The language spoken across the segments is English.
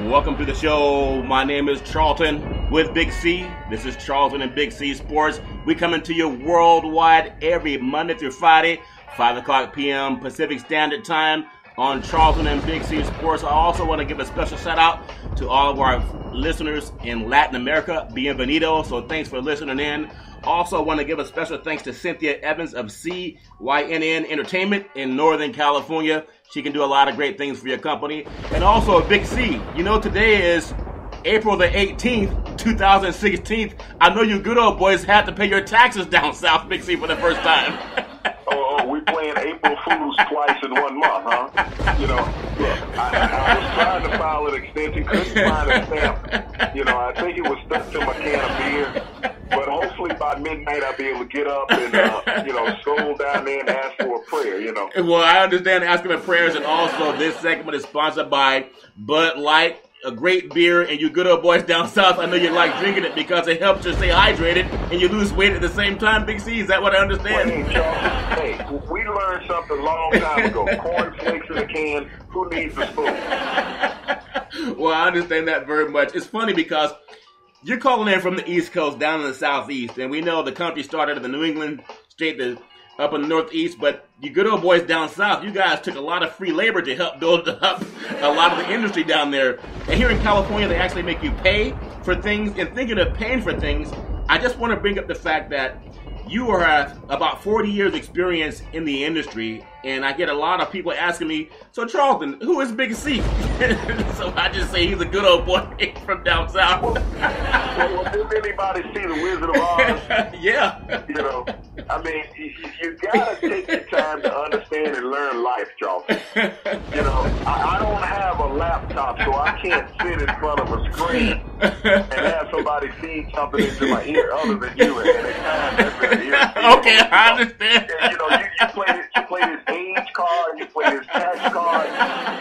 Welcome to the show. My name is Charlton with Big C. This is Charlton and Big C Sports. We coming to you worldwide every Monday through Friday, 5 o'clock p.m. Pacific Standard Time on Charlton and Big C Sports. I also want to give a special shout out to all of our listeners in Latin America. Bienvenido. So thanks for listening in. Also want to give a special thanks to Cynthia Evans of CYNN Entertainment in Northern California. She can do a lot of great things for your company. And also Big C. You know, today is April the 18th, 2016. I know you good old boys had to pay your taxes down south, Big C, for the first time. We playing April Fools twice in 1 month, huh? You know, look, I was trying to file an extension, couldn't find a stamp. You know, I think it was stuck to my can of beer. But hopefully by midnight I'll be able to get up and, stroll down there and ask for a prayer, you know. Well, I understand asking for prayers, and also this segment is sponsored by Bud Light, a great beer, and you good old boys down south, I know you like drinking it because it helps you stay hydrated and you lose weight at the same time, Big C. Is that what I understand? Hey, we learned something a long time ago. Corn flakes in a can, who needs a spoon? Well, I understand that very much. It's funny because you're calling in from the East Coast down in the Southeast, and we know the country started in the New England state up in the Northeast, but you good old boys down south, you guys took a lot of free labor to help build up a lot of the industry down there. And here in California, they actually make you pay for things. And thinking of paying for things, I just want to bring up the fact that you are about 40 years experience in the industry, and I get a lot of people asking me, so Charlton, who is Big C? So I just say he's a good old boy from down south. Well, did anybody see The Wizard of Oz? Yeah. You know, I mean, you gotta take the time to understand and learn life, Charlton. You know, I don't have a laptop, so I can't sit in front of a screen and have somebody feed something into my ear other than you, and they kind of okay, I understand. And, you play this age card, you play this tax card.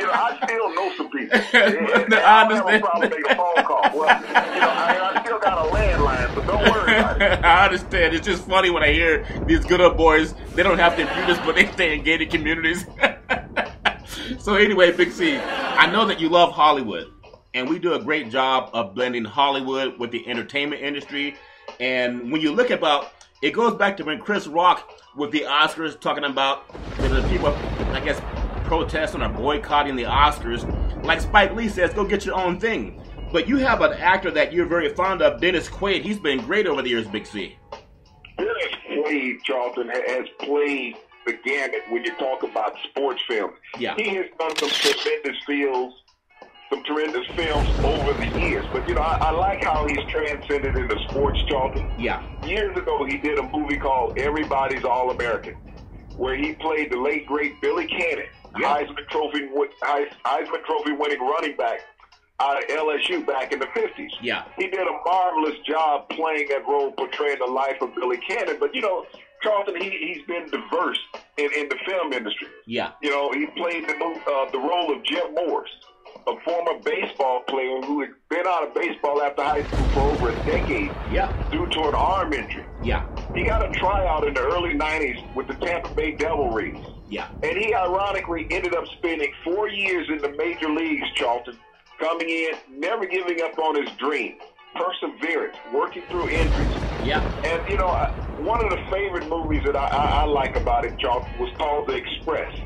You know, I still know some people. And I don't have a problem making a phone call. Well, I still got a landline, so don't worry about it. I understand. It's just funny when I hear these good old boys. They don't have computers, but they stay in gated communities. So anyway, Big C, I know that you love Hollywood, and we do a great job of blending Hollywood with the entertainment industry. And when you look about, it goes back to when Chris Rock with the Oscars talking about the people, I guess, protesting or boycotting the Oscars. Like Spike Lee says, go get your own thing. But you have an actor that you're very fond of, Dennis Quaid. He's been great over the years, Big C. Dennis Quaid, Charlton, has played the gamut when you talk about sports films. Yeah. He has done some tremendous films over the years. But, I like how he's transcended into sports, Charlton. Yeah. Years ago, he did a movie called Everybody's All-American, where he played the late, great Billy Cannon, Heisman Trophy winning running back out of LSU back in the 50s. Yeah. He did a marvelous job playing that role, portraying the life of Billy Cannon. But, Charlton, he's been diverse in the film industry. Yeah. He played the role of Jim Morris, a former baseball player who had been out of baseball after high school for over a decade due to an arm injury. Yeah. He got a tryout in the early 90s with the Tampa Bay Devil Rays. Yeah. And he ironically ended up spending 4 years in the major leagues, Charlton, coming in, never giving up on his dream, perseverance, working through injuries. Yeah. And, one of the favorite movies that I like about it, Charlton, was called The Express.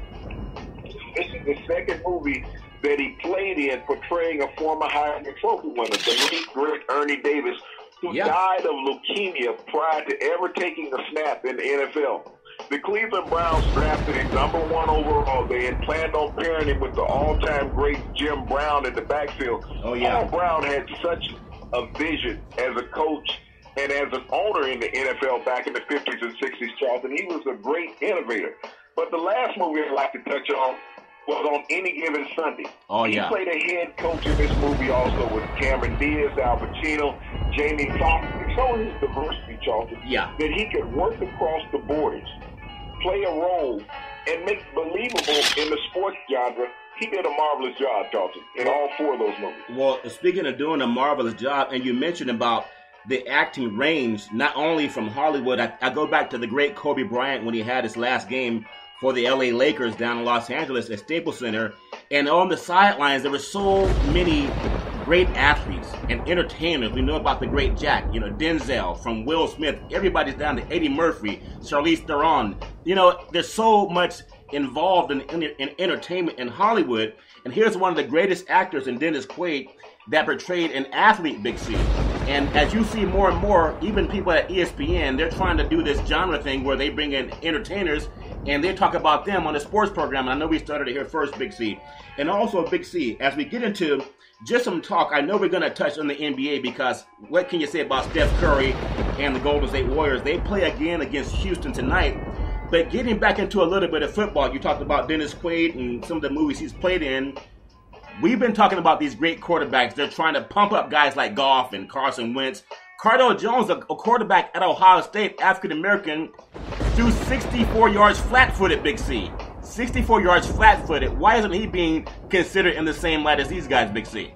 This is the second movie that he played in portraying a former Heisman Trophy winner, the late great Ernie Davis, who died of leukemia prior to ever taking a snap in the NFL. The Cleveland Browns drafted him #1 overall. They had planned on pairing him with the all-time great Jim Brown in the backfield. Oh, yeah. Paul Brown had such a vision as a coach and as an owner in the NFL back in the 50s and 60s, Charlton. He was a great innovator. But the last movie I'd like to touch on was On Any Given Sunday. Oh, yeah. He played a head coach in this movie also with Cameron Diaz, Al Pacino, Jamie Foxx. It showed his diversity, Charlton, that he could work across the borders, play a role, and make believable in the sports genre. He did a marvelous job, Charlton, in all 4 of those movies. Well, speaking of doing a marvelous job, and you mentioned about the acting range, not only from Hollywood, I go back to the great Kobe Bryant when he had his last game for the LA Lakers down in Los Angeles at Staples Center. And on the sidelines, there were so many great athletes and entertainers. We know about the great Jack, Denzel, from Will Smith. Everybody's down to Eddie Murphy, Charlize Theron. There's so much involved in entertainment in Hollywood. And here's one of the greatest actors in Dennis Quaid that portrayed an athlete, Big C. And as you see more and more, even people at ESPN, they're trying to do this genre thing where they bring in entertainers and they talk about them on the sports program. And I know we started it here first, Big C. And also, Big C, as we get into just some talk, I know we're going to touch on the NBA because what can you say about Steph Curry and the Golden State Warriors? They play again against Houston tonight. But getting back into a little bit of football, you talked about Dennis Quaid and some of the movies he's played in. We've been talking about these great quarterbacks. They're trying to pump up guys like Goff and Carson Wentz. Cardell Jones, a quarterback at Ohio State, African-American, threw 64 yards flat-footed, Big C. 64 yards flat-footed. Why isn't he being considered in the same light as these guys, Big C?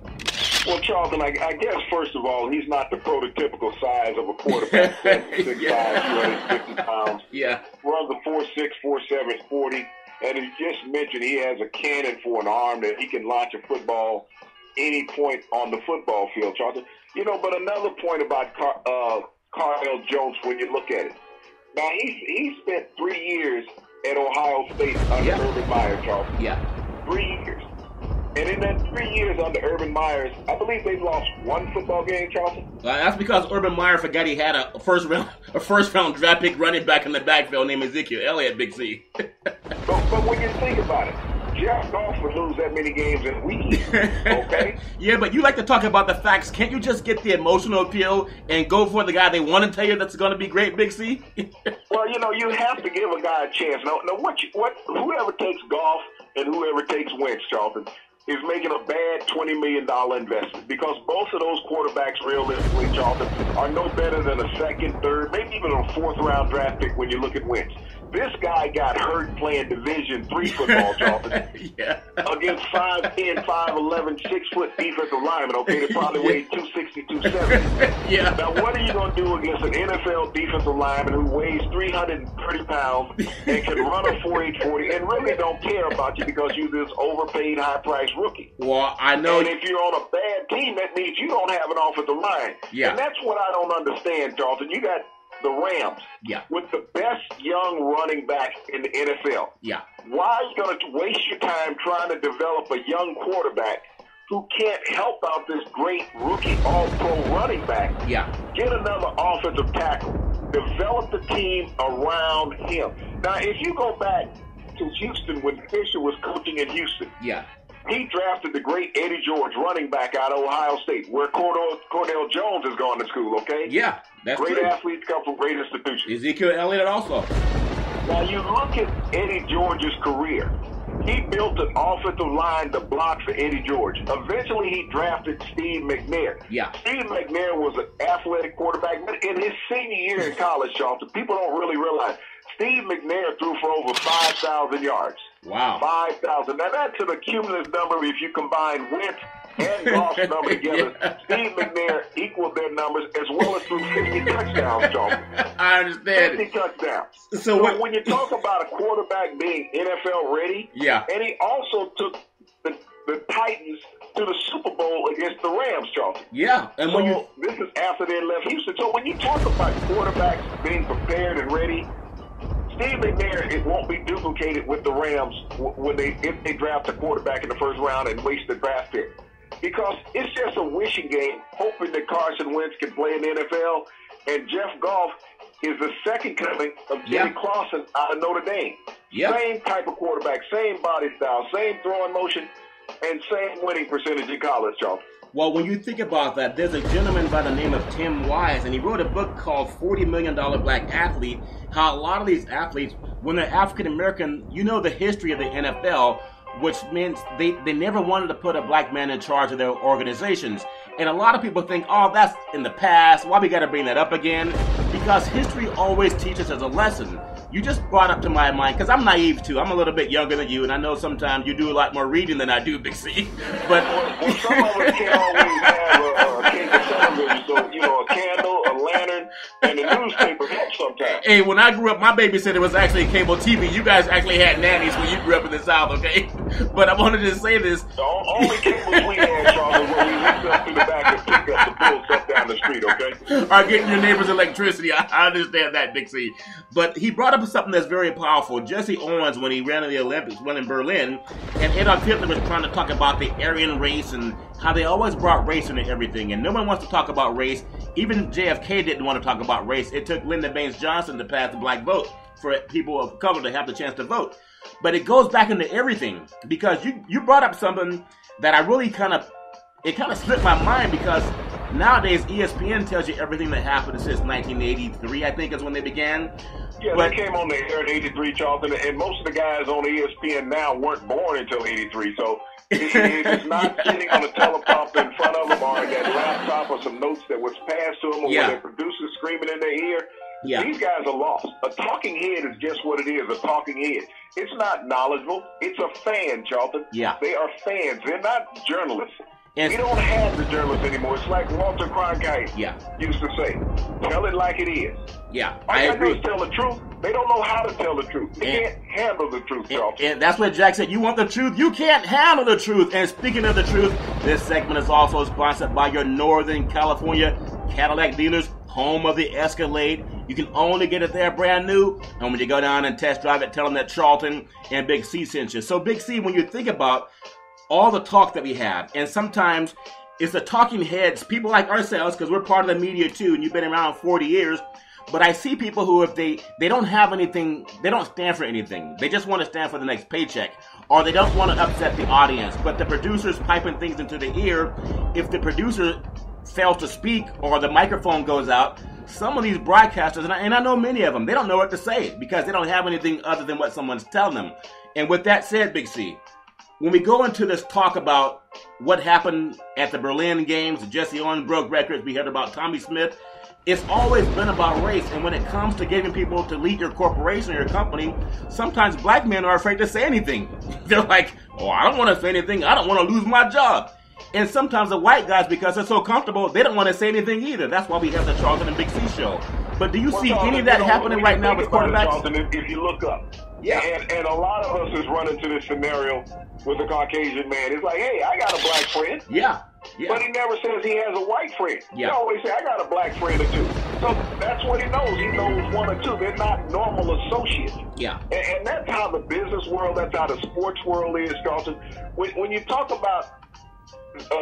Well, Charlton, I guess, first of all, he's not the prototypical size of a quarterback. 6'5", 250 pounds. Yeah. Runs a 4'6", 4'7", 40. And as you just mentioned, he has a cannon for an arm that he can launch a football any point on the football field, Charlton. But another point about Cardell Jones, when you look at it. Now, he spent 3 years at Ohio State under Urban Meyer, Charlton. Yeah. 3 years. And in that 3 years under Urban Meyer, I believe they've lost one football game, Charlton. That's because Urban Meyer forgot he had a first round draft pick running back in the backfield named Ezekiel Elliott, Big C. But when you think about it, Jeff Goff would lose that many games in a week, okay? Yeah, but you like to talk about the facts. Can't you just get the emotional appeal and go for the guy they want to tell you that's going to be great, Big C? Well, you have to give a guy a chance. Now whoever takes Goff and whoever takes Wentz, Charlton, is making a bad $20 million investment because both of those quarterbacks, realistically, Charlton, are no better than a second, third, maybe even a fourth-round draft pick when you look at Wentz. This guy got hurt playing Division III football, Charlton, against 5'10", 5'11", 6-foot defensive linemen, okay? They probably weighed 260, 270. Yeah. Now, what are you going to do against an NFL defensive lineman who weighs 330 pounds and can run a 4.8 40 and really don't care about you because you're this overpaid, high-priced rookie? Well, I know. And if you're on a bad team, that means you don't have an offensive line. Yeah. And that's what I don't understand, Charlton. You got the Rams with the best young running back in the NFL. Yeah. Why are you going to waste your time trying to develop a young quarterback who can't help out this great rookie all-pro running back? Yeah. Get another offensive tackle. Develop the team around him. Now, if you go back to Houston when Fisher was coaching in Houston, he drafted the great Eddie George, running back out of Ohio State, where Cordell Jones has gone to school, okay? Yeah, that's great true. Athletes come from great institutions. Ezekiel Elliott also. Now, you look at Eddie George's career. He built an offensive line to block for Eddie George. Eventually, he drafted Steve McNair. Yeah. Steve McNair was an athletic quarterback. But in his senior year in college, Charlton, people don't really realize Steve McNair threw for over 5,000 yards. Wow. 5,000. Now, that's an accumulative number if you combine Wentz and Goff's number together. Steve McNair equaled their numbers as well as threw 50 touchdowns, Charlton. I understand. 50 touchdowns. So when you talk about a quarterback being NFL ready, and he also took the Titans to the Super Bowl against the Rams, Charlton. Yeah. And so this is after they left Houston. So when you talk about quarterbacks being prepared and ready, Steve McNair, it won't be duplicated with the Rams if they draft a quarterback in the first round and waste the draft pick. Because it's just a wishing game, hoping that Carson Wentz can play in the NFL, and Jeff Goff is the second coming of Jimmy Clausen out of Notre Dame. Same type of quarterback, same body style, same throwing motion, and same winning percentage in college, Charles. Well, when you think about that, there's a gentleman by the name of Tim Wise, and he wrote a book called $40 Million Black Athlete, how a lot of these athletes, when they're African-American, you know the history of the NFL, which means they never wanted to put a black man in charge of their organizations. And a lot of people think, oh, that's in the past. Why we got to bring that up again? Because history always teaches us a lesson. you just brought up to my mind, because I'm naive too. I'm a little bit younger than you, and I know sometimes you do a lot more reading than I do, Big C. But well, some of us can't always have a cable television, so, you know, a candle, a lantern, and a newspaper helps sometimes. Hey, when I grew up, my babysitter was actually cable TV. You guys actually had nannies when you grew up in the South, okay? But I wanted to say this. The only cables we had, Charles, was when we went up to the back and pick up the pull stuff down the street, okay? Are getting your neighbor's electricity. I understand that, Big C. But he brought up something that's very powerful. Jesse Owens, when he ran in the Olympics, went in Berlin, and Adolf Hitler was trying to talk about the Aryan race and how they always brought race into everything. And no one wants to talk about race. Even JFK didn't want to talk about race. It took Lyndon Baines Johnson to pass the black vote for people of color to have the chance to vote. But it goes back into everything, because you brought up something that I really kind of slipped my mind, because nowadays ESPN tells you everything that happened since 1983, I think is when they began. Yeah, they came on the air in 83, Charlton, and most of the guys on ESPN now weren't born until 83, so it's not sitting on a teleprompter in front of them or that laptop or some notes that was passed to them or their producers screaming in their ear. Yeah. These guys are lost. A talking head is just what it is, a talking head. It's not knowledgeable. It's a fan, Charlton. Yeah. They are fans. They're not journalists. We don't have the journalists anymore. It's like Walter Cronkite used to say, tell it like it is. Yeah, I agree. All tell the truth. They don't know how to tell the truth. They can't handle the truth, Charlton. And that's what Jack said. You want the truth? You can't handle the truth. And speaking of the truth, this segment is also sponsored by your Northern California Cadillac dealers, home of the Escalade. You can only get it there brand new. And when you go down and test drive it, tell them that Charlton and Big C sent you. So Big C, when you think about all the talk that we have, and sometimes it's the talking heads, people like ourselves, because we're part of the media too, and you've been around 40 years, but I see people who, if they don't have anything, they don't stand for anything. They just want to stand for the next paycheck, or they don't want to upset the audience, but the producer's piping things into the ear. If the producer fails to speak or the microphone goes out, some of these broadcasters, and I know many of them, they don't know what to say because they don't have anything other than what someone's telling them. And with that said, Big C, when we go into this talk about what happened at the Berlin Games, Jesse Owens broke records, we heard about Tommy Smith, it's always been about race. And when it comes to getting people to lead your corporation or your company, sometimes black men are afraid to say anything. They're like, oh, I don't want to say anything. I don't want to lose my job. And sometimes the white guys, because they're so comfortable, they don't want to say anything either. That's why we have the Charlton and Big C show. But do you see any of that happening right now with quarterbacks? If you look up, and a lot of us is running to this scenario with a Caucasian man. It's like, hey, I got a black friend. Yeah. But he never says he has a white friend. Yeah. He always say, I got a black friend or two. So that's what he knows. He knows one or two. They're not normal associates. Yeah. And that's how the business world, that's how the sports world is, Charlton. When you talk about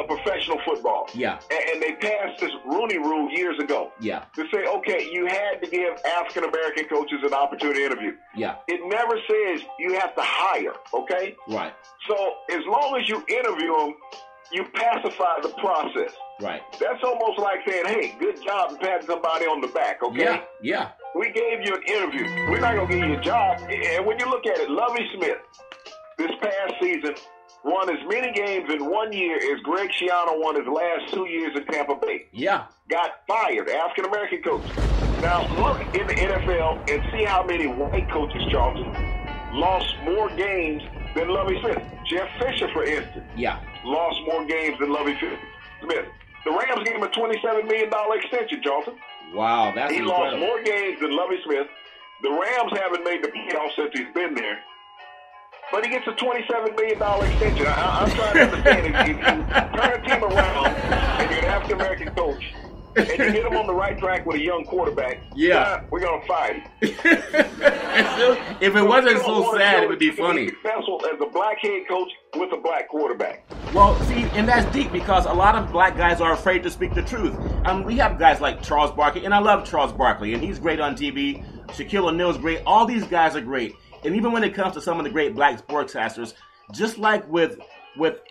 professional football. Yeah. And they passed this Rooney Rule years ago. Yeah. To say, okay, you had to give African American coaches an opportunity to interview. Yeah. It never says you have to hire, okay? Right. So as long as you interview them, you pacify the process. Right. That's almost like saying, hey, good job and patting somebody on the back, okay? Yeah. Yeah. We gave you an interview. We're not going to give you a job. And when you look at it, Lovie Smith, this past season, won as many games in 1 year as Greg Schiano won his last 2 years in Tampa Bay. Yeah. Got fired, African-American coach. Now, look in the NFL and see how many white coaches, Charlton, lost more games than Lovie Smith. Jeff Fisher, for instance, lost more games than Lovie Smith. The Rams gave him a $27 million extension, Charlton. Wow, that's He incredible. lost more games than Lovie Smith. The Rams haven't made the playoffs since he's been there. But he gets a $27 million extension. I'm trying to understand, if you turn a team around and you're an African-American coach and you get them on the right track with a young quarterback, we're going to fire you. If it wasn't so sad, it would be funny. Successful as a black head coach with a black quarterback. Well, see, and that's deep because a lot of black guys are afraid to speak the truth. We have guys like Charles Barkley, and I love Charles Barkley, and he's great on TV. Shaquille O'Neal's great. All these guys are great. And even when it comes to some of the great black sportscasters, just like with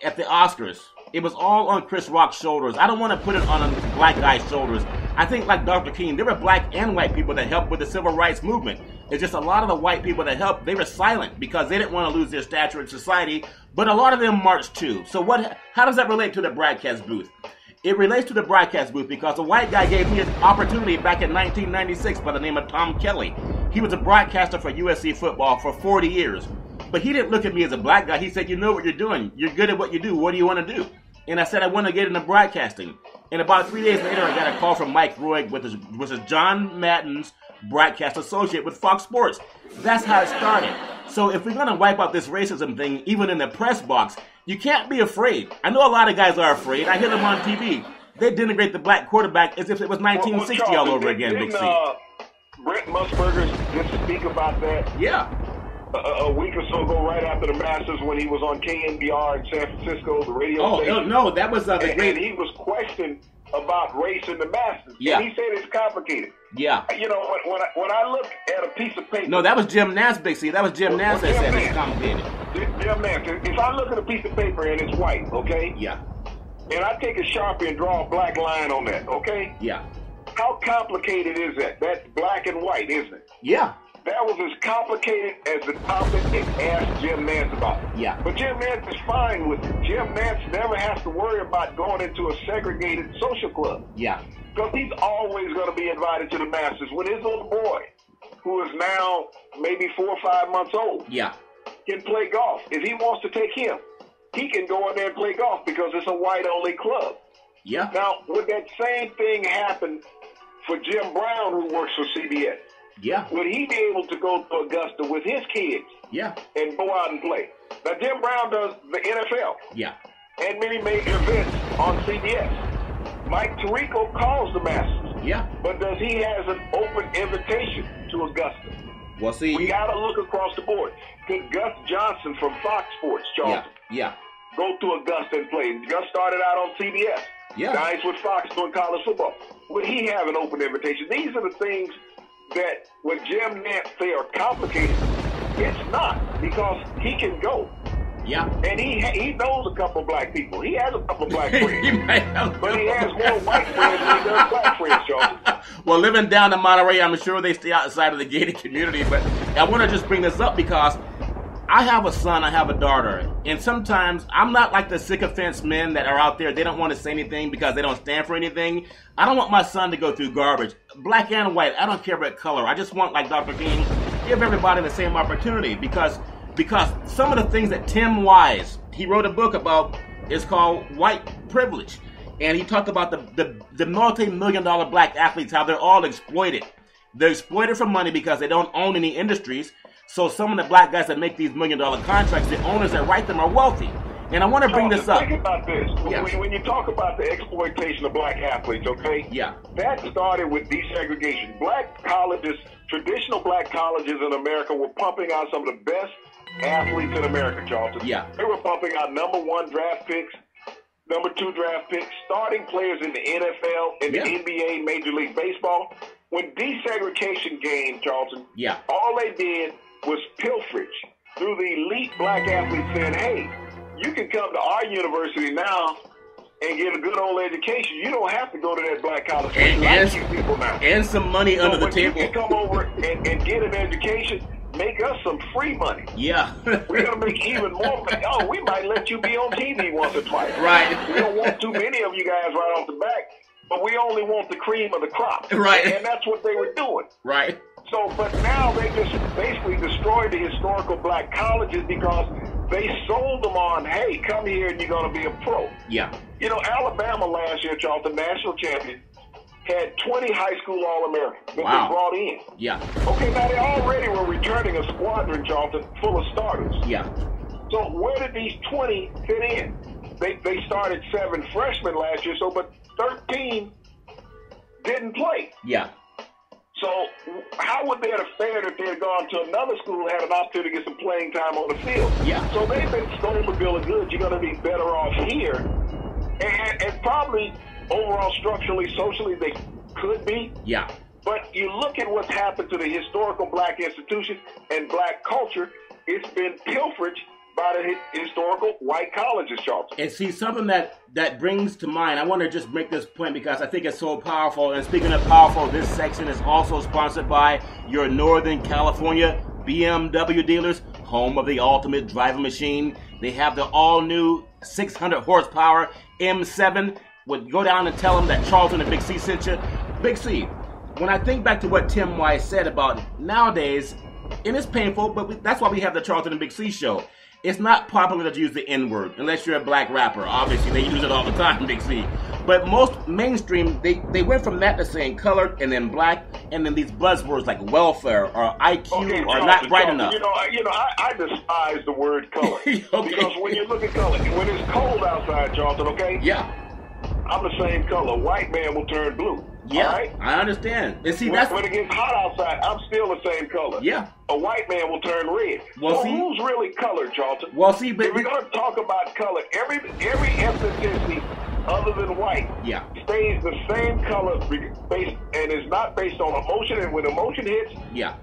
at the Oscars, it was all on Chris Rock's shoulders. I don't want to put it on a black guy's shoulders. I think like Dr. King, there were black and white people that helped with the civil rights movement. It's just a lot of the white people that helped, they were silent because they didn't want to lose their stature in society, but a lot of them marched too. So how does that relate to the broadcast booth? It relates to the broadcast booth because a white guy gave me an opportunity back in 1996 by the name of Tom Kelly. He was a broadcaster for USC football for 40 years. But he didn't look at me as a black guy. He said, you know what you're doing. You're good at what you do. What do you want to do? And I said, I want to get into broadcasting. And about 3 days later, I got a call from Mike Roy, which is John Madden's broadcast associate with Fox Sports. That's how it started. So if we're going to wipe out this racism thing, even in the press box, you can't be afraid. I know a lot of guys are afraid. I hear them on TV. They denigrate the black quarterback as if it was 1960 all over again, Big C. Brent Musburger just speak about that? Yeah. A week or so ago, right after the Masters, when he was on KNBR in San Francisco, the radio station. Oh, no, that was the great... And he was questioned about race in the Masters. Yeah. And he said it's complicated. Yeah. You know, when I look at a piece of paper... No, that was Jim Nance, Big C. That was Jim Nance that said it's complicated. Jim Nance. If I look at a piece of paper and it's white, okay? Yeah. And I take a Sharpie and draw a black line on that, okay? Yeah. How complicated is that? That's black and white, isn't it? Yeah. That was as complicated as the topic they asked Jim Nance about. Yeah. But Jim Nance is fine with it. Jim Nance never has to worry about going into a segregated social club. Yeah. Because he's always going to be invited to the Masters. When his little boy, who is now maybe 4 or 5 months old, yeah, can play golf. If he wants to take him, he can go in there and play golf because it's a white-only club. Yeah. Now, would that same thing happen for Jim Brown, who works for CBS? Yeah. Would he be able to go to Augusta with his kids? Yeah. And go out and play? Now, Jim Brown does the NFL. Yeah. And many major events on CBS. Mike Tirico calls the Masters. Yeah. But does he have an open invitation to Augusta? Well, see, we got to look across the board. Could Gus Johnson from Fox Sports, Charlton, go to Augusta and play? Gus started out on CBS. Yeah. Now he's with Fox doing college football. Would he have an open invitation? These are the things that when Jim Nance say are complicated, it's not, because he can go. Yeah. And he knows a couple of black people. He has a couple of black friends. He might have but he has more white friends than he does black friends, Charlton. Well, living down in Monterey, I'm sure they stay outside of the gated community, but I want to just bring this up because I have a son, I have a daughter, and sometimes I'm not like the sycophants men that are out there. They don't want to say anything because they don't stand for anything. I don't want my son to go through garbage, black and white. I don't care about color. I just want, like Dr. King, give everybody the same opportunity because some of the things that Tim Wise, he wrote a book about, is called White Privilege, and he talked about the multi-million-dollar black athletes, how they're all exploited. They're exploited for money because they don't own any industries. So some of the black guys that make these million-dollar contracts, the owners that write them are wealthy. And I want to bring this up. Think about this. Yes. When you talk about the exploitation of black athletes, okay? Yeah. That started with desegregation. Black colleges, traditional black colleges in America were pumping out some of the best athletes in America, Charlton. Yeah. They were pumping out number 1 draft picks, number 2 draft picks, starting players in the NFL, in the NBA, Major League Baseball. When desegregation came, Charlton, all they did was pilferage through the elite black athletes saying, hey, you can come to our university now and get a good old education. You don't have to go to that black college. And some money under the table. You can come over and get an education, make us some free money. Yeah. We're going to make even more money. Oh, we might let you be on TV once or twice. Right. We don't want too many of you guys right off the back, but we only want the cream of the crop. Right. And that's what they were doing. Right. So, but now they just basically destroyed the historical black colleges because they sold them on, hey, come here and you're going to be a pro. Yeah. You know, Alabama last year, Charlton, national champion, had 20 high school All-Americans that they brought in. Yeah. Okay, now they already were returning a squadron, Charlton, full of starters. Yeah. So where did these 20 fit in? They started 7 freshmen last year, but 13 didn't play. Yeah. So how would they have fared if they had gone to another school and had an opportunity to get some playing time on the field? Yeah. So they've been stolen the bill of goods. You're going to be better off here. And probably overall structurally, socially, they could be. Yeah. But you look at what's happened to the historical black institution and black culture, it's been pilferage by the historical white colleges, Charlton. And see, something that brings to mind, I want to just make this point because I think it's so powerful. And speaking of powerful, this section is also sponsored by your Northern California BMW dealers, home of the ultimate driving machine. They have the all-new 600 horsepower M7. Go down and tell them that Charlton and Big C sent you. Big C, when I think back to what Tim Wise said about nowadays, and it's painful, but that's why we have the Charlton and Big C show. It's not popular to use the N-word unless you're a black rapper. Obviously, they use it all the time, Big C. But most mainstream, they went from that to saying colored and then black, and then these buzzwords like welfare or IQ or not bright enough. I despise the word color. Because when you look at color, when it's cold outside, Charlton, okay? Yeah. I'm the same color. White man will turn blue. Yeah, right? I understand. And see, when it gets hot outside, I'm still the same color. Yeah. A white man will turn red. Well, so who's really colored, Charlton? Well, see, but if we're going to talk about color, every ethnicity other than white stays the same color and is not based on emotion. And when emotion hits,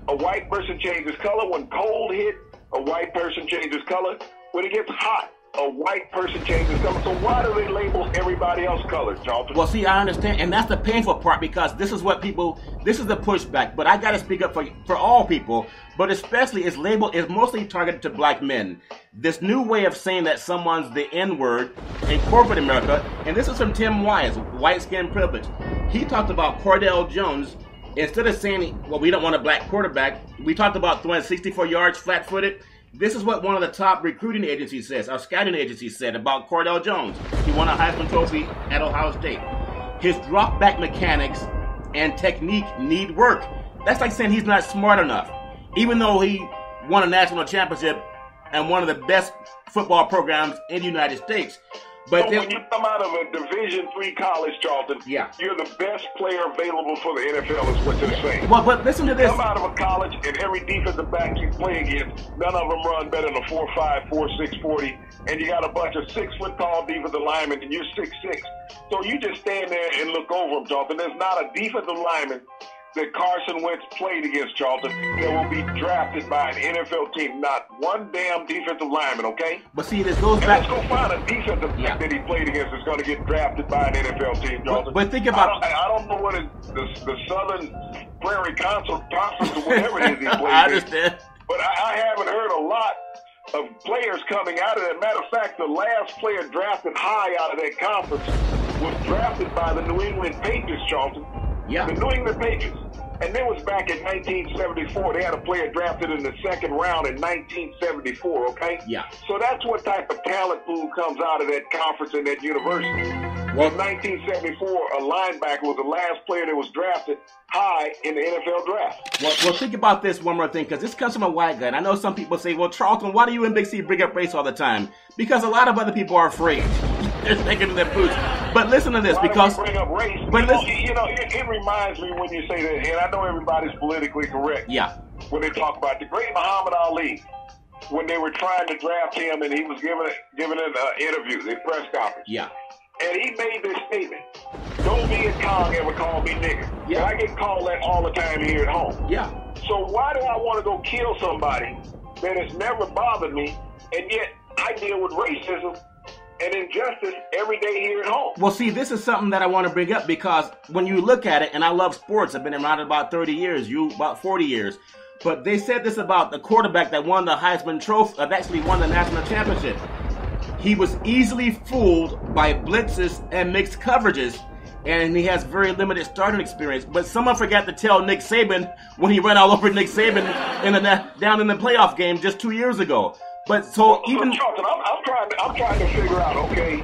a white person changes color. When cold hits, a white person changes color. When it gets hot, a white person changes color. So why do they label everybody else colored, Charlton? Well, see, I understand, and that's the painful part because this is the pushback. But I got to speak up for all people, but especially it's mostly targeted to black men. This new way of saying that someone's the N-word in corporate America, and this is from Tim Wise, white skin privilege. He talked about Cordell Jones. Instead of saying, well, we don't want a black quarterback, we talked about throwing 64 yards flat-footed. This is what one of the top recruiting agencies says, our scouting agencies said about Cordell Jones. He won a Heisman Trophy at Ohio State. His drop-back mechanics and technique need work. That's like saying he's not smart enough. Even though he won a national championship and one of the best football programs in the United States. But when you come out of a Division III college, Charlton, you're the best player available for the NFL is what they're saying. Well, but listen to this. Come out of a college, and every defensive back you play against, none of them run better than a 4.5, 4.6 40, and you got a bunch of 6-foot tall defensive linemen, and you're 6'6". So you just stand there and look over them, Charlton. There's not a defensive lineman that Carson Wentz played against, Charlton, that will be drafted by an NFL team. Not one damn defensive lineman, okay? But see, this goes back. Let's go find a defensive back that he played against that's going to get drafted by an NFL team, Charlton. But think about. I don't know what the Southern Prairie Conference or whatever it is he played I understand. But I haven't heard a lot of players coming out of that. Matter of fact, the last player drafted high out of that conference was drafted by the New England Patriots, Charlton. Yeah. The New England Patriots. And that was back in 1974. They had a player drafted in the second round in 1974, okay? Yeah. So that's what type of talent pool comes out of that conference and that university. Well, in 1974, a linebacker was the last player that was drafted high in the NFL draft. Well, think about this one more thing, because this comes from a white guy. And I know some people say, well, Charlton, why do you and Big C bring up race all the time? Because a lot of other people are afraid. They're taking in their boots. But listen to this, because bring up race. But it reminds me when you say that, and I know everybody's politically correct. Yeah. When they talk about the great Muhammad Ali, when they were trying to draft him, and he was giving an interview, the press conference. Yeah. And he made this statement: "Don't be a Kong ever call me nigger." Yeah. And I get called that all the time here at home. Yeah. So why do I want to go kill somebody that has never bothered me, and yet I deal with racism and injustice every day here at home? Well, see, this is something that I want to bring up, because when you look at it, and I love sports, I've been around it about 30 years, you about 40 years, but they said this about the quarterback that won the Heisman Trophy, actually won the national championship. He was easily fooled by blitzes and mixed coverages, and he has very limited starting experience. But someone forgot to tell Nick Saban when he ran all over Nick Saban down in the playoff game just 2 years ago. But Charlton, I'm trying to figure out. Okay,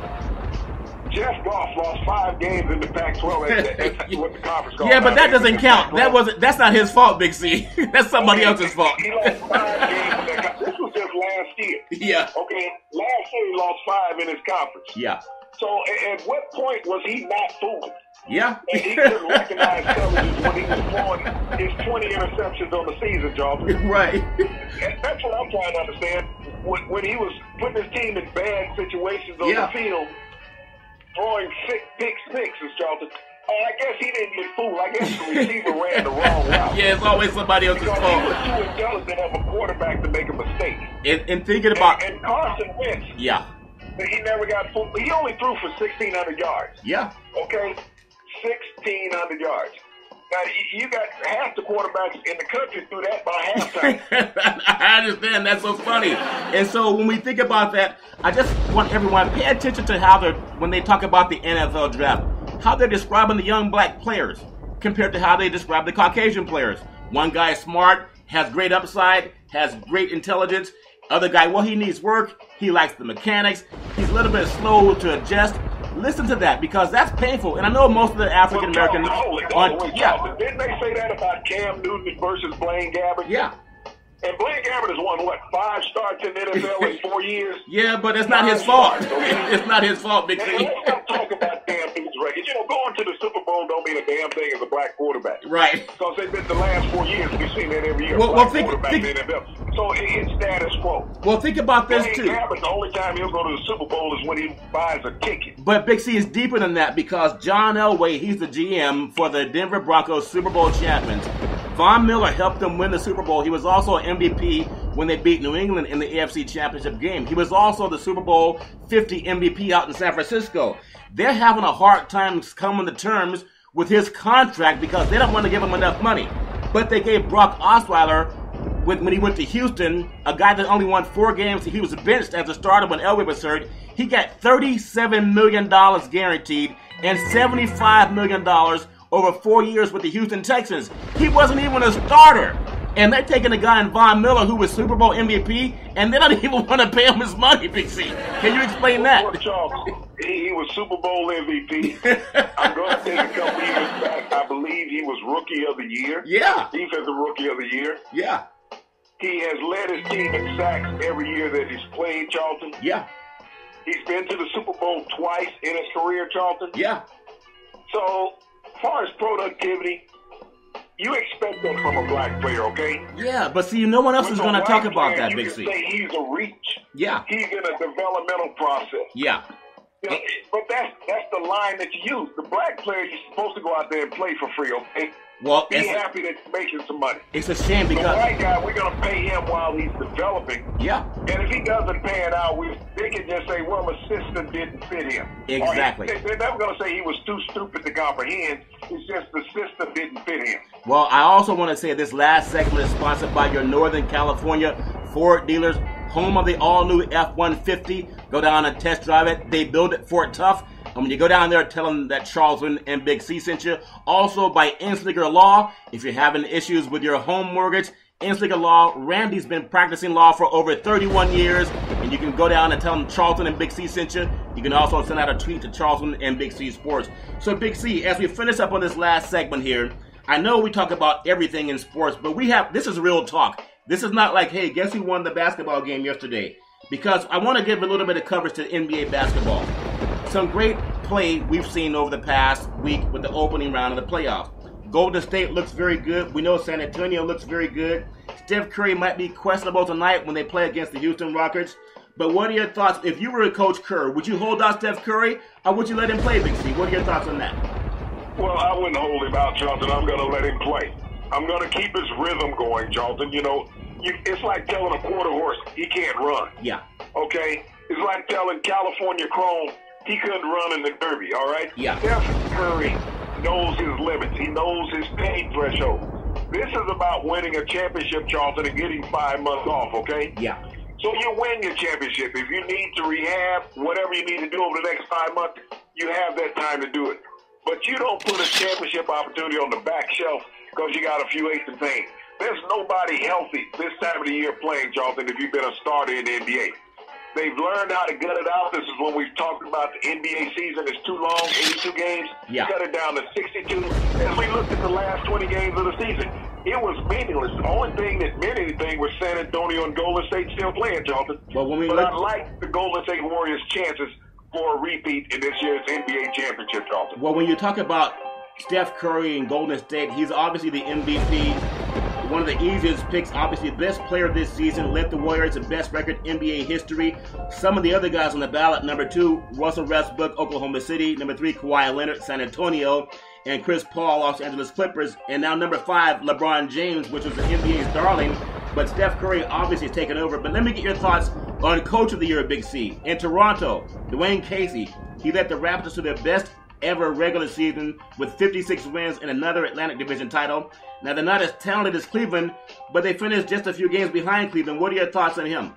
Jeff Goff lost 5 games in the Pac-12. That's what the conference called. Yeah, but that doesn't count. That's not his fault, Big C. That's somebody else's fault. He lost 5 games in that. This was just last year. Yeah. Okay, last year he lost 5 in his conference. Yeah. So at what point was he not fooled? Yeah. And he couldn't recognize coverages when he was throwing his 20 interceptions on the season, Charlton. Right. That's what I'm trying to understand. When he was putting his team in bad situations on the field, throwing pick sixes, Charlton. I guess he didn't get fooled. I guess the receiver ran the wrong route. Yeah, it's always somebody else's fault. He was too intelligent of a quarterback to make a mistake. And thinking about... And Carson Wentz. Yeah. He never got fooled. He only threw for 1,600 yards. Yeah. Okay? 1,600 yards. Now, you got half the quarterbacks in the country threw that by halftime. I understand. That's so funny. And so when we think about that, I just want everyone to pay attention to how when they talk about the NFL draft, how they're describing the young black players. compared to how they describe the Caucasian players. One guy is smart, has great upside, has great intelligence. Other guy, well, he needs work. He likes the mechanics. He's a little bit slow to adjust. Listen to that, because that's painful. And I know most of the African Americans Didn't they say that about Cam Newton versus Blaine Gabbert? Yeah. And Blaine Gabbert has won, 5 starts in the NFL in 4 years? Yeah, but it's not his fault. It's not his fault, Big C. Let's not talk about Cam Newton's record. Going to the Super Bowl don't mean a damn thing as a black quarterback. Right. Because they've been the last 4 years. We've seen that every year. Quarterback in the NFL. So it's status quo. Well, think about this, Blaine too. Gabbert, the only time he'll go to the Super Bowl is when he buys a ticket. But Big C is deeper than that, because John Elway, he's the GM for the Denver Broncos Super Bowl champions. Von Miller helped them win the Super Bowl. He was also an MVP when they beat New England in the AFC Championship game. He was also the Super Bowl 50 MVP out in San Francisco. They're having a hard time coming to terms with his contract because they don't want to give him enough money. But they gave Brock Osweiler, when he went to Houston, a guy that only won 4 games, he was benched as a starter when Elway was hurt. He got $37 million guaranteed and $75 million over 4 years with the Houston Texans. He wasn't even a starter. And they're taking a guy in Von Miller who was Super Bowl MVP, and they don't even want to pay him his money, Big C. Can you explain that? He was Super Bowl MVP. I'm going to take a couple years back. I believe he was Rookie of the Year. Yeah. Defensive Rookie of the Year. Yeah. He has led his team in sacks every year that he's played, Charlton. Yeah. He's been to the Super Bowl twice in his career, Charlton. Yeah. So, as far as productivity, you expect that from a black player, okay? Yeah, but see, no one else is going to talk about that, Big C. You can say he's a reach. Yeah. He's in a developmental process. Yeah. You know, but that's the line that you use. The black player, you're supposed to go out there and play for free, okay? Well, be happy that you're making some money. It's a shame because the white guy, we're going to pay him while he's developing. Yeah. And if he doesn't pan it out, they can just say, well, the system didn't fit him. Exactly. They're never going to say he was too stupid to comprehend. It's just the system didn't fit him. Well, I also want to say this last segment is sponsored by your Northern California Ford dealers, home of the all-new F-150. Go down and test drive it. They build it Ford tough. And when you go down there, tell them that Charlton and Big C sent you. Also by Inslinger Law, if you're having issues with your home mortgage, Inslinger Law, Randy's been practicing law for over 31 years. And you can go down and tell them Charlton and Big C sent you. You can also send out a tweet to Charlton and Big C Sports. So Big C, as we finish up on this last segment here, I know we talk about everything in sports, but this is real talk. This is not like, hey, guess who won the basketball game yesterday? Because I want to give a little bit of coverage to NBA basketball. Some great play we've seen over the past week with the opening round of the playoffs. Golden State looks very good. We know San Antonio looks very good. Steph Curry might be questionable tonight when they play against the Houston Rockets. But what are your thoughts? If you were Coach Kerr, would you hold out Steph Curry or would you let him play, Big C? What are your thoughts on that? Well, I wouldn't hold him out, Charlton. I'm going to let him play. I'm going to keep his rhythm going, Charlton. You know, it's like telling a quarter horse he can't run. Yeah. Okay? It's like telling California Chrome he couldn't run in the Derby, all right? Yeah. Steph Curry knows his limits. He knows his pain threshold. This is about winning a championship, Charlton, and getting 5 months off, okay? Yeah. So you win your championship. If you need to rehab, whatever you need to do over the next 5 months, you have that time to do it. But you don't put a championship opportunity on the back shelf because you got a few aches and pains. There's nobody healthy this time of the year playing, Charlton, if you've been a starter in the NBA. They've learned how to gut it out. This is when we've talked about the NBA season is too long, 82 games. Yeah. Cut it down to 62. As we looked at the last 20 games of the season, it was meaningless. The only thing that meant anything was San Antonio and Golden State still playing, Charlton. But I like the Golden State Warriors' chances for a repeat in this year's NBA championship, Charlton. Well, when you talk about Steph Curry and Golden State, he's obviously the MVP. One of the easiest picks, obviously best player this season, led the Warriors to best record NBA history. Some of the other guys on the ballot, number 2, Russell Westbrook, Oklahoma City. Number 3, Kawhi Leonard, San Antonio. And Chris Paul, Los Angeles Clippers. And now number 5, LeBron James, which was the NBA's darling. But Steph Curry obviously has taken over. But let me get your thoughts on Coach of the Year, Big C. In Toronto, Dwayne Casey, he led the Raptors to their best ever regular season with 56 wins and another Atlantic Division title. Now, they're not as talented as Cleveland, but they finished just a few games behind Cleveland. What are your thoughts on him?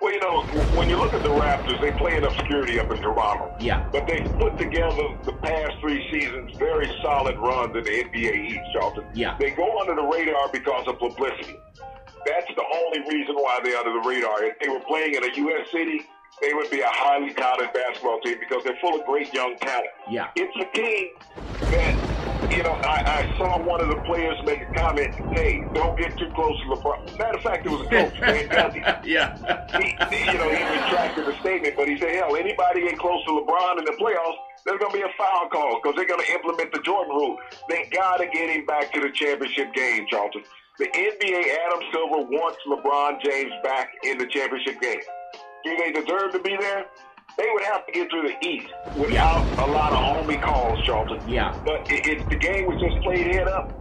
Well, you know, when you look at the Raptors, they play in obscurity up in Toronto. Yeah. But they've put together the past 3 seasons very solid runs in the NBA East, Charlton. Yeah. They go under the radar because of publicity. That's the only reason why they're under the radar. If they were playing in a U.S. city, they would be a highly touted basketball team because they're full of great young talent. Yeah. It's a team that, you know, I saw one of the players make a comment, hey, don't get too close to LeBron. Matter of fact, it was a coach, man. Yeah. He retracted the statement, but he said, hell, anybody get close to LeBron in the playoffs, there's going to be a foul call because they're going to implement the Jordan rule. They got to get him back to the championship game, Charlton. The NBA, Adam Silver wants LeBron James back in the championship game. Do they deserve to be there? They would have to get through the East without a lot of homie calls, Charlton. Yeah. But if the game was just played head up,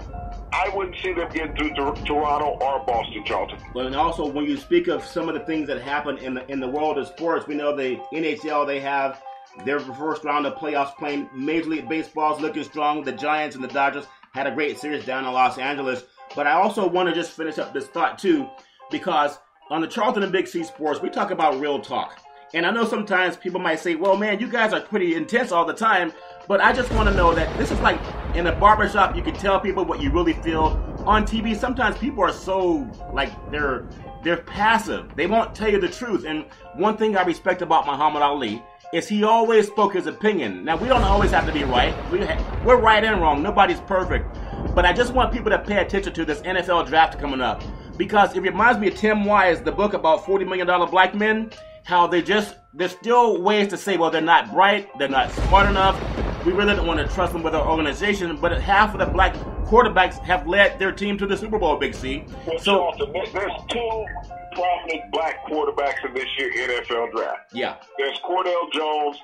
I wouldn't see them getting through Toronto or Boston, Charlton. Well, and also when you speak of some of the things that happen in the world of sports, we know the NHL, they have their first round of playoffs playing. Major League Baseball's looking strong. The Giants and the Dodgers had a great series down in Los Angeles. But I also want to just finish up this thought, too, because on the Charlton and Big C Sports, we talk about real talk. And I know sometimes people might say, well, man, you guys are pretty intense all the time. But I just want to know that this is like in a barbershop, you can tell people what you really feel. On TV, sometimes people are so, like, they're passive. They won't tell you the truth. And one thing I respect about Muhammad Ali is he always spoke his opinion. Now, we don't always have to be right. We're right and wrong. Nobody's perfect. But I just want people to pay attention to this NFL draft coming up. Because it reminds me of Tim Wise, the book about $40 million black men, how there's still ways to say, well, they're not bright, they're not smart enough. We really don't want to trust them with our organization. But half of the black quarterbacks have led their team to the Super Bowl, Big C. Well, so there's 2 prominent black quarterbacks in this year's NFL draft. Yeah. There's Cordell Jones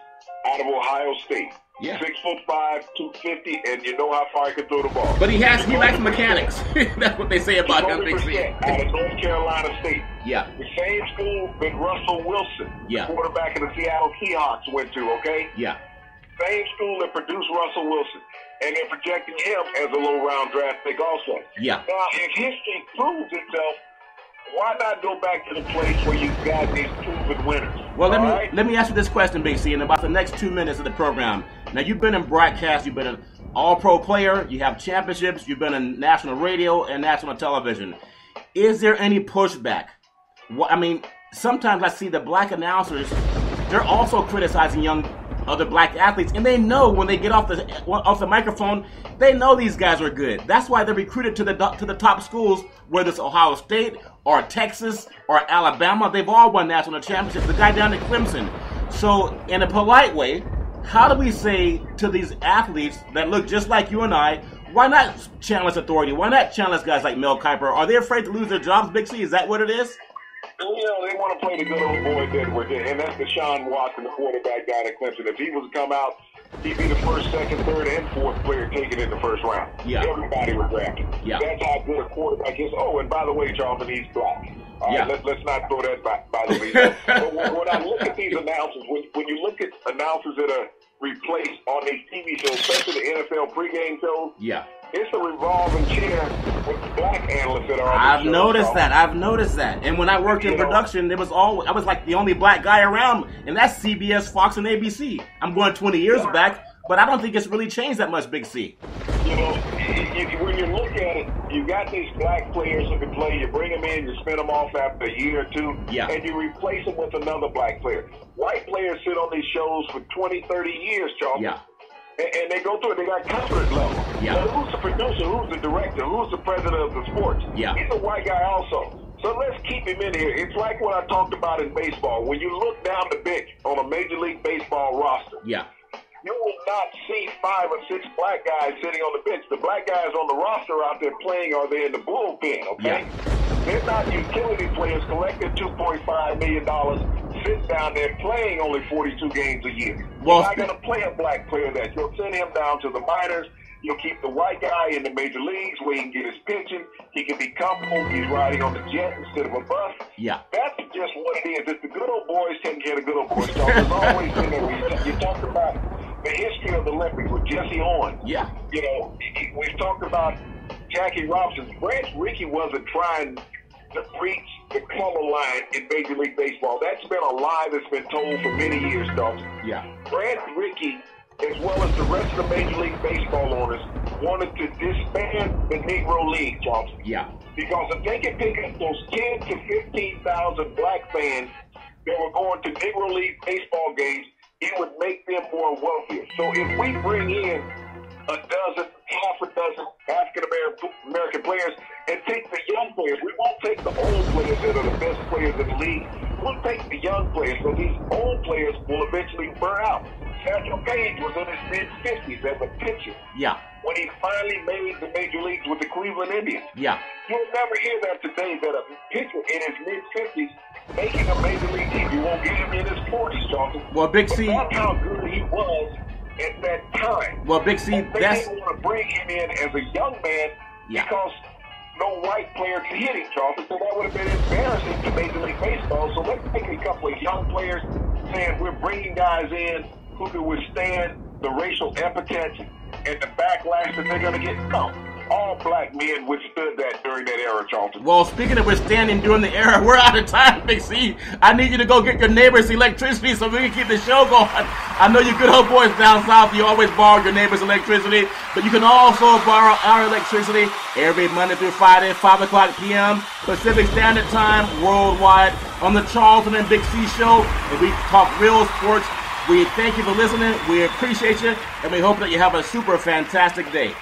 out of Ohio State. Yeah. 6'5", 250, and you know how far he can throw the ball. But he lacks mechanics. That's what they say about him, Big C. Out of North Carolina State. Yeah. The same school that Russell Wilson, yeah, the quarterback of the Seattle Seahawks, went to, okay? Yeah. Same school that produced Russell Wilson. And they're projecting him as a low-round draft pick also. Yeah. Now, if history proves itself, why not go back to the place where you've got these proven winners? Well, let me ask you this question, Big C, in about the next 2 minutes of the program. Now, you've been in broadcast, you've been an all-pro player, you have championships, you've been in national radio and national television. Is there any pushback? I mean, sometimes I see the black announcers, they're also criticizing other black athletes, and they know when they get off the microphone, they know these guys are good. That's why they're recruited to the top schools, whether it's Ohio State or Texas or Alabama. They've all won national championships. The guy down at Clemson. So, in a polite way, how do we say to these athletes that look just like you and I, why not challenge authority? Why not challenge guys like Mel Kiper? Are they afraid to lose their jobs, Big C? Is that what it is? You know, they want to play the good old boy Edward, and that's Deshaun Watson, the quarterback guy at Clemson. If he was to come out, he'd be the first, second, third, and fourth player taken in the first round. Yeah. Everybody was drafted. Yeah. That's how good a quarterback is. Oh, and by the way, Charlton, he's black. All right, let's not throw that by the way. But when I look at these announcers, when you look at announcers that are replaced on these TV shows, especially the NFL pregame shows, yeah, it's a revolving chair with black analysts that are on I've noticed that. And when I worked in production, I was like the only black guy around, and that's CBS, Fox, and ABC. I'm going 20 years back, but I don't think it's really changed that much, Big C. You know, when you look at it, you got these black players who can play. You bring them in, you spin them off after a year or two, and you replace them with another black player. White players sit on these shows for 20, 30 years, Charlton. Yeah. And they go through it. They got confidence level. Yeah. So who's the producer? Who's the director? Who's the president of the sports? Yeah. He's a white guy also. So let's keep him in here. It's like what I talked about in baseball. When you look down the bench on a Major League Baseball roster, yeah, you will not see 5 or 6 black guys sitting on the bench. The black guys on the roster out there playing, are they in the bullpen, okay? Yeah. They're not utility players collecting $2.5 million, sitting down there playing only 42 games a year. You're not going to play a black player that. You'll send him down to the minors. You'll keep the white guy in the major leagues where he can get his pitching. He can be comfortable. He's riding on the jet instead of a bus. Yeah. That's just what it is. It's the good old boys taking care of the good old boys. So there's always been there. You talked about the history of the Olympics with Jesse Owens. Yeah. You know, we've talked about Jackie Robinson. Branch Rickey wasn't trying to breach the color line in Major League Baseball. That's been a lie that's been told for many years, Charlton. Yeah. Brad Rickey, as well as the rest of the Major League Baseball owners, wanted to disband the Negro League, Charlton. Yeah. Because if they could pick up those 10 to 15,000 black fans that were going to Negro League baseball games, it would make them more wealthier. So if we bring in a dozen, half a dozen African-American players and take the young players, we won't take the old players that are the best players in the league. We'll take the young players, so these old players will eventually burn out. Satchel Paige was in his mid-50s as a pitcher. Yeah. When he finally made the major leagues with the Cleveland Indians. Yeah. You'll never hear that today, that a pitcher in his mid-50s making a major league team. You won't get him in his 40s, Charlton. Well, Big C. But that's how good he was at that time. Well, Big C, they that's... didn't want to bring him in as a young man because no white player could hit him, Charlton. So that would have been embarrassing to Major League Baseball. So let's take a couple of young players saying we're bringing guys in who can withstand the racial epithets and the backlash that they're going to get. No. All black men withstood that during that era, Charlton. Well, speaking of withstanding during the era, we're out of time, Big C. I need you to go get your neighbor's electricity so we can keep the show going. I know you good old boys down south, you always borrow your neighbor's electricity, but you can also borrow our electricity every Monday through Friday, 5 o'clock p.m. Pacific Standard Time, worldwide, on the Charlton and Big C show, and we talk real sports. We thank you for listening. We appreciate you, and we hope that you have a super fantastic day.